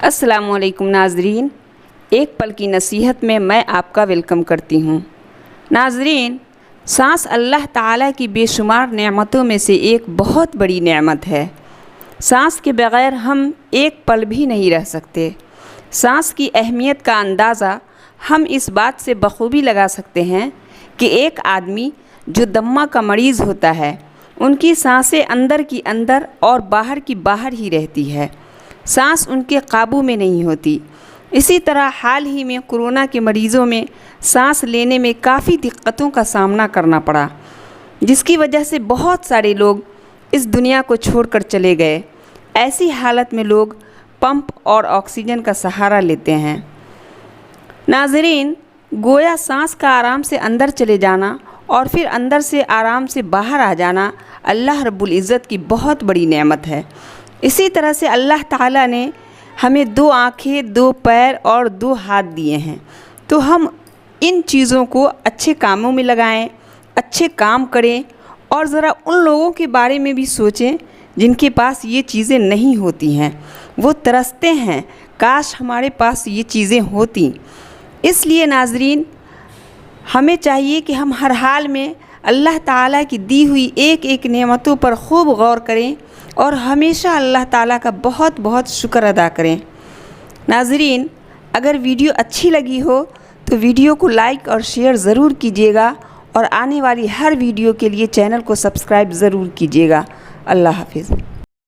अस्सलाम वालेकुम नाज़रीन, एक पल की नसीहत में मैं आपका वेलकम करती हूँ। नाज़रीन, सांस अल्लाह ताला की बेशुमार नेमतों में से एक बहुत बड़ी नेमत है। सांस के बग़ैर हम एक पल भी नहीं रह सकते। सांस की अहमियत का अंदाज़ा हम इस बात से बखूबी लगा सकते हैं कि एक आदमी जो दम्मा का मरीज़ होता है, उनकी सांसें अंदर की अंदर और बाहर की बाहर ही रहती है। सांस उनके काबू में नहीं होती। इसी तरह हाल ही में कोरोना के मरीज़ों में सांस लेने में काफ़ी दिक्कतों का सामना करना पड़ा, जिसकी वजह से बहुत सारे लोग इस दुनिया को छोड़कर चले गए। ऐसी हालत में लोग पंप और ऑक्सीजन का सहारा लेते हैं। नाज़रीन, गोया सांस का आराम से अंदर चले जाना और फिर अंदर से आराम से बाहर आ जाना अल्लाह रब्बुल इज़्ज़त की बहुत बड़ी नेमत है। इसी तरह से अल्लाह ताला ने हमें 2 आँखें, 2 पैर और 2 हाथ दिए हैं, तो हम इन चीज़ों को अच्छे कामों में लगाएं, अच्छे काम करें और ज़रा उन लोगों के बारे में भी सोचें जिनके पास ये चीज़ें नहीं होती हैं। वो तरसते हैं, काश हमारे पास ये चीज़ें होती। इसलिए नाज़रीन, हमें चाहिए कि हम हर हाल में अल्लाह ताला की दी हुई एक एक नेमतों पर खूब गौर करें और हमेशा अल्लाह ताला का बहुत बहुत शुक्र अदा करें। नाज़रीन, अगर वीडियो अच्छी लगी हो तो वीडियो को लाइक और शेयर ज़रूर कीजिएगा और आने वाली हर वीडियो के लिए चैनल को सब्सक्राइब ज़रूर कीजिएगा। अल्लाह हाफ़िज़।